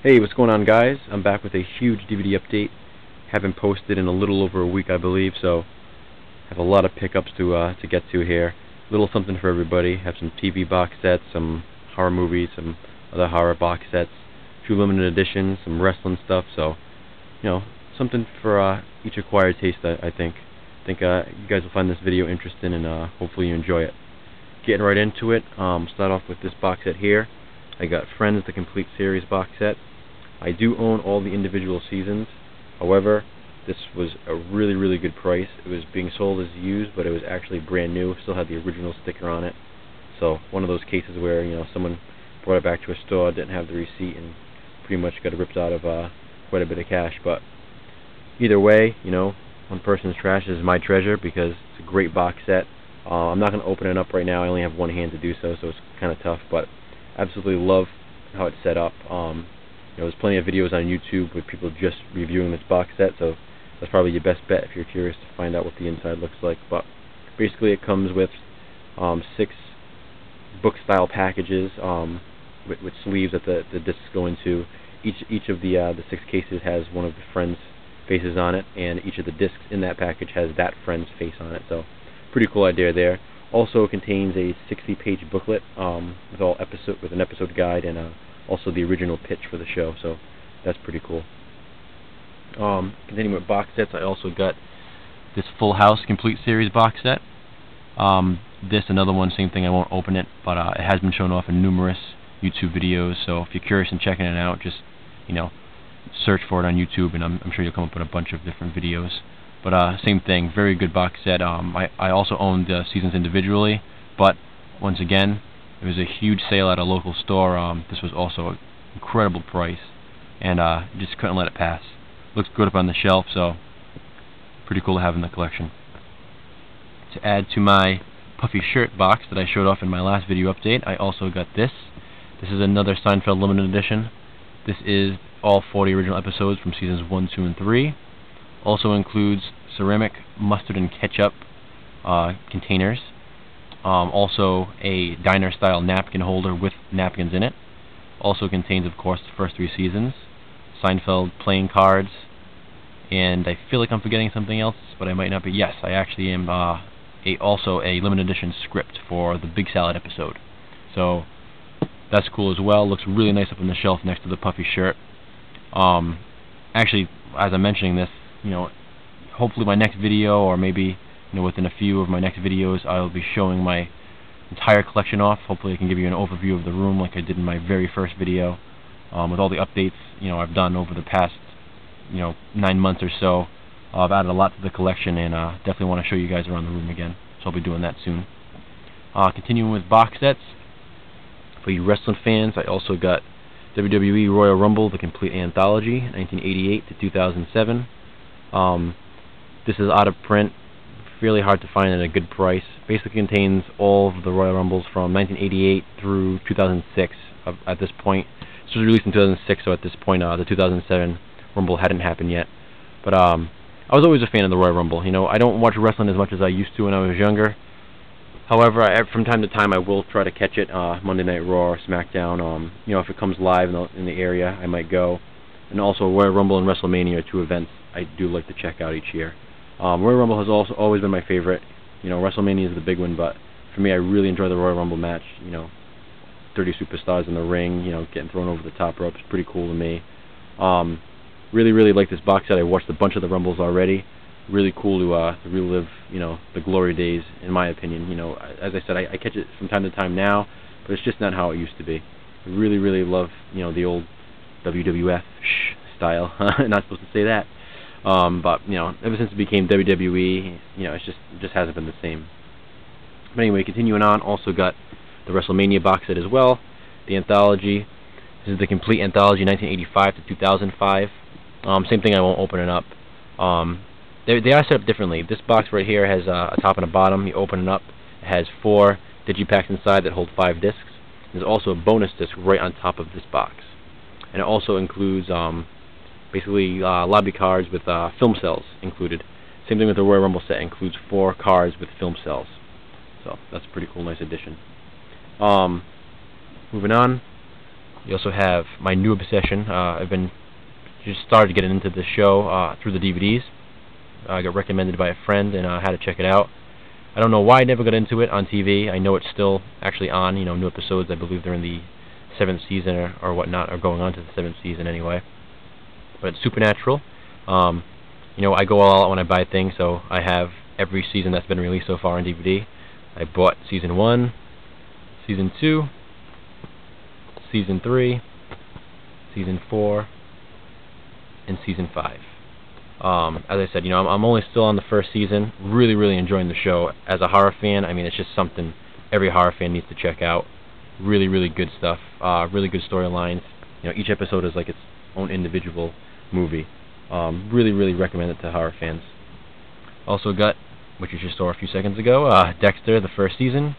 Hey, what's going on, guys? I'm back with a huge DVD update. Haven't posted in a little over a week, I believe, so have a lot of pickups to get to here. Little something for everybody. Have some TV box sets, some horror movies, some other horror box sets, a few limited editions, some wrestling stuff. So, something for each acquired taste. I think. You guys will find this video interesting, and hopefully you enjoy it. Getting right into it. Start off with this box set here. I got Friends, the complete series box set. I do own all the individual seasons. However, this was a really good price. It was being sold as used, but it was actually brand new. Still had the original sticker on it. So one of those cases where someone brought it back to a store, didn't have the receipt, and pretty much got ripped out of quite a bit of cash. But either way, one person's trash is my treasure because it's a great box set. I'm not going to open it up right now. I only have one hand to do so, so it's kind of tough. But absolutely love how it's set up. There's plenty of videos on YouTube with people just reviewing this box set, so that's probably your best bet if you're curious to find out what the inside looks like. But basically it comes with 6 book-style packages with sleeves that the discs go into. Each of the 6 cases has one of the Friends' faces on it, and each of the discs in that package has that Friend's face on it. So pretty cool idea there. Also contains a 60-page booklet with an episode guide and also the original pitch for the show. So that's pretty cool. Continuing with box sets, I also got this Full House complete series box set. Another one, same thing. I won't open it, but it has been shown off in numerous YouTube videos. So if you're curious in checking it out, just search for it on YouTube, and I'm sure you'll come up with a bunch of different videos. But same thing, very good box set. I also owned the seasons individually, but once again, it was a huge sale at a local store. This was also an incredible price, and just couldn't let it pass. Looks good up on the shelf, so pretty cool to have in the collection. To add to my puffy shirt box that I showed off in my last video update, I also got this. This is another Seinfeld limited edition. This is all 40 original episodes from seasons 1, 2, and 3. Also includes ceramic mustard and ketchup containers. Also a diner-style napkin holder with napkins in it. Also contains, of course, the first 3 seasons. Seinfeld playing cards. And I feel like I'm forgetting something else, but I might not be. Yes, I actually am also a limited edition script for the Big Salad episode. So that's cool as well. Looks really nice up on the shelf next to the puffy shirt. Actually, as I'm mentioning this, hopefully my next video, or maybe within a few of my next videos, I'll be showing my entire collection off. Hopefully I can give you an overview of the room like I did in my very first video, with all the updates I've done over the past 9 months or so. I've added a lot to the collection, and definitely want to show you guys around the room again, so I'll be doing that soon. Continuing with box sets, for you wrestling fans, I also got WWE Royal Rumble, the complete anthology, 1988 to 2007. This is out of print, fairly hard to find at a good price. Basically contains all of the Royal Rumbles from 1988 through 2006. At this point, this was released in 2006, so at this point, the 2007 Rumble hadn't happened yet. But I was always a fan of the Royal Rumble. I don't watch wrestling as much as I used to when I was younger. However, from time to time, I will try to catch it. Monday Night Raw or SmackDown. If it comes live in the area, I might go. And also, Royal Rumble and WrestleMania are 2 events I do like to check out each year. Royal Rumble has also always been my favorite. WrestleMania is the big one, but for me, I really enjoy the Royal Rumble match. 30 superstars in the ring, getting thrown over the top rope is pretty cool to me. Really like this box set. I watched a bunch of the Rumbles already. Really cool to relive, the glory days, in my opinion. As I said, I catch it from time to time now, but it's just not how it used to be. I really love, the old WWF style. Not supposed to say that. But ever since it became WWE, it just hasn't been the same. But anyway, continuing on, also got the WrestleMania box set as well, the anthology. This is the complete anthology, 1985 to 2005. Same thing, I won't open it up. They are set up differently. This box right here has a top and a bottom. You open it up, it has 4 digipacks inside that hold 5 discs. There's also a bonus disc right on top of this box, and it also includes basically lobby cards with film cells included. Same thing with the Royal Rumble set, includes 4 cards with film cells. So that's a pretty cool, nice addition. Moving on, You also have my new obsession. I've been just started getting into the show through the DVDs. I got recommended by a friend, and I had to check it out. I don't know why I never got into it on TV. I know it's still actually on, new episodes. I believe they're in the 7th season or whatnot, or going on to the 7th season anyway. But it's Supernatural. I go all out when I buy things, so I have every season that's been released so far on DVD. I bought Season 1, Season 2, Season 3, Season 4, and Season 5. As I said, I'm only still on the first season. Really, really enjoying the show. As a horror fan, it's just something every horror fan needs to check out. Really, really good stuff. Really good storylines. Each episode is like its own individual movie. Really, really recommend it to horror fans. Also got, which you just saw a few seconds ago, Dexter, the first season,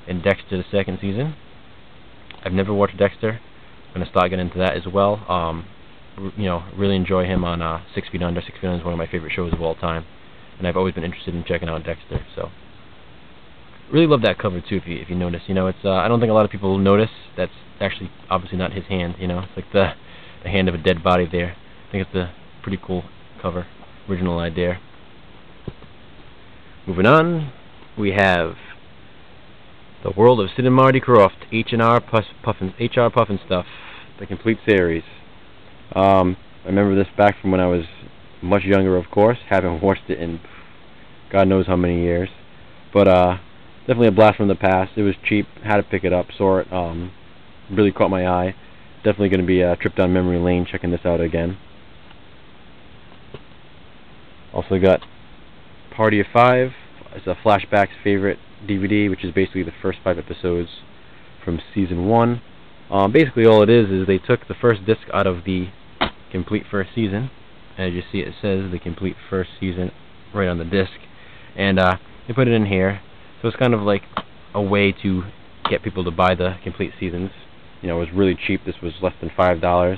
and Dexter, the second season. I've never watched Dexter. I'm going to start getting into that as well. Really enjoy him on 6 Feet Under. 6 Feet Under is one of my favorite shows of all time, and I've always been interested in checking out Dexter. So, really love that cover too. If you notice, it's I don't think a lot of people will notice that's actually obviously not his hand. It's like the hand of a dead body there. I think it's a pretty cool cover, original idea. Moving on, we have The World of Sid and Marty Krofft, H&R Puffin Stuff, the complete series. I remember this back from when I was much younger, of course. Haven't watched it in God knows how many years. But definitely a blast from the past. It was cheap, had to pick it up, saw it, really caught my eye. Definitely going to be a trip down memory lane checking this out again. Also got Party of 5. It's a Flashback's favorite DVD, which is basically the first 5 episodes from Season 1. Basically all it is they took the first disc out of the complete first season. As you see, it says the complete first season right on the disc, and they put it in here. So it's kind of like a way to get people to buy the complete seasons. It was really cheap. This was less than $5.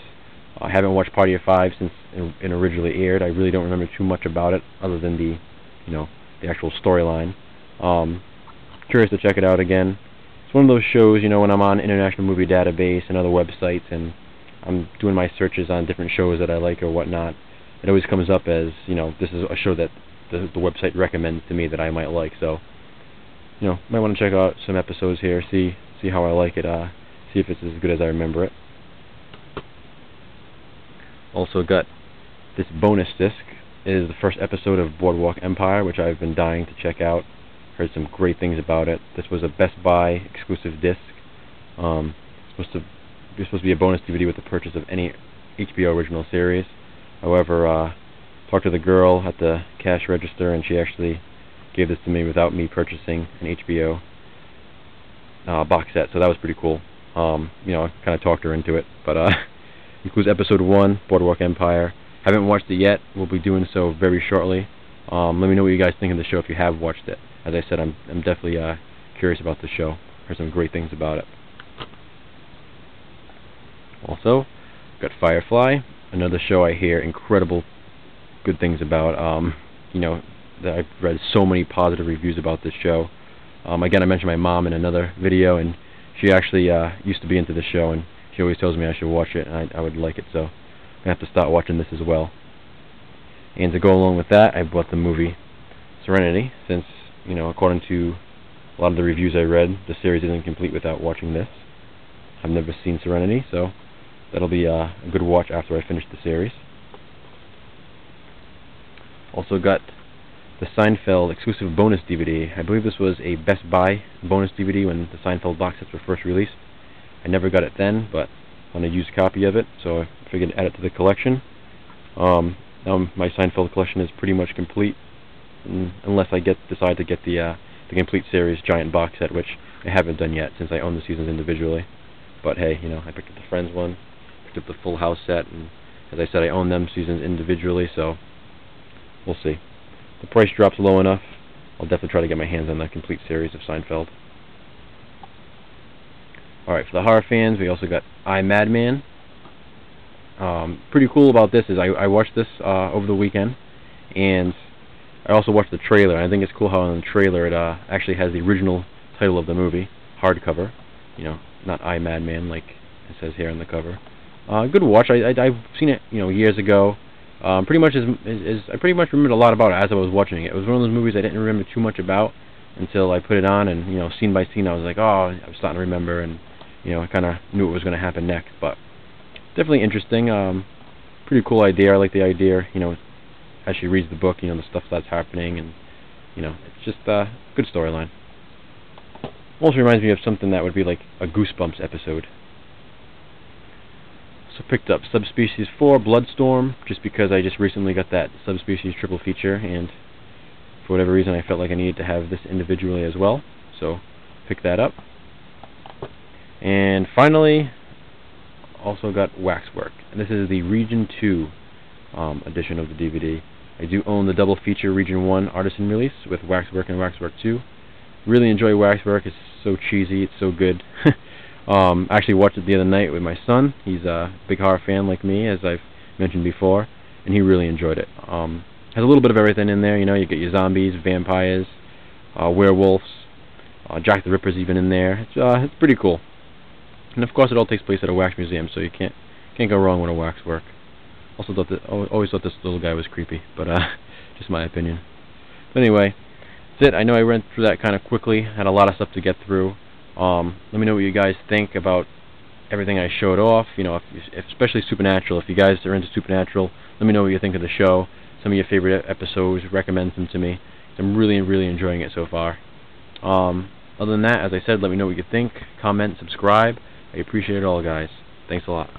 I haven't watched Party of 5 since it originally aired. I really don't remember too much about it other than the actual storyline. Curious to check it out again. It's one of those shows, when I'm on International Movie Database and other websites and I'm doing my searches on different shows that I like or whatnot, it always comes up as, this is a show that the website recommends to me that I might like. So, might want to check out some episodes here, see how I like it, see if it's as good as I remember it. Also got this bonus disc. It is the first episode of Boardwalk Empire, which I've been dying to check out. Heard some great things about it. This was a Best Buy exclusive disc. It's supposed to be a bonus DVD with the purchase of any HBO original series. However, talked to the girl at the cash register, and she actually gave this to me without me purchasing an HBO box set. So that was pretty cool. I kind of talked her into it, but includes episode 1, Boardwalk Empire. Haven't watched it yet. We'll be doing so very shortly. Let me know what you guys think of the show if you have watched it. As I said, I'm definitely curious about the show. Heard some great things about it. Also, got Firefly, another show I hear incredible good things about. That I've read so many positive reviews about this show. Again, I mentioned my mom in another video, and she actually used to be into the show, and she always tells me I should watch it, and I would like it, so I have to start watching this as well. And to go along with that, I bought the movie Serenity, since, according to a lot of the reviews I read, the series isn't complete without watching this. I've never seen Serenity, so that'll be a good watch after I finish the series. Also got the Seinfeld exclusive bonus DVD. I believe this was a Best Buy bonus DVD when the Seinfeld box sets were first released. I never got it then, but I want a used copy of it, so I figured to add it to the collection. Now my Seinfeld collection is pretty much complete, unless I decide to get the complete series giant box set, which I haven't done yet since I own the seasons individually. But hey, I picked up the Friends one, picked up the Full House set, and as I said, I own them seasons individually, so we'll see. If the price drops low enough, I'll definitely try to get my hands on the complete series of Seinfeld. Alright, for the horror fans, we also got I, Madman. Pretty cool about this is I watched this over the weekend, and I also watched the trailer. I think it's cool how on the trailer it actually has the original title of the movie, hardcover. Not I, Madman, like it says here on the cover. Good watch. I've seen it, years ago. Pretty much I pretty much remembered a lot about it as I was watching it. It was one of those movies I didn't remember too much about until I put it on, and scene by scene I was like, oh, I was starting to remember, and I kind of knew what was going to happen next. But definitely interesting. Pretty cool idea. I like the idea. As she reads the book, the stuff that's happening, and it's just a good storyline. Also reminds me of something that would be like a Goosebumps episode. So picked up Subspecies 4, Bloodstorm, just because I just recently got that Subspecies triple feature, and for whatever reason I felt like I needed to have this individually as well, so picked that up. And finally, also got Waxwork, and this is the Region 2 edition of the DVD. I do own the double feature Region 1 Artisan release with Waxwork and Waxwork 2. Really enjoy Waxwork. It's so cheesy, it's so good. I actually watched it the other night with my son. He's a big horror fan like me, as I've mentioned before, and he really enjoyed it. Has a little bit of everything in there. You get your zombies, vampires, werewolves, Jack the Ripper's even in there. It's pretty cool. And of course, it all takes place at a wax museum, so you can't go wrong with a Waxwork. Also always thought this little guy was creepy, but just my opinion. But anyway, that's it. I know I went through that kind of quickly. Had a lot of stuff to get through. Let me know what you guys think about everything I showed off. Especially Supernatural. If you guys are into Supernatural, let me know what you think of the show. Some of your favorite episodes, recommend them to me. I'm really, really enjoying it so far. Other than that, as I said, let me know what you think. Comment, subscribe. I appreciate it all, guys. Thanks a lot.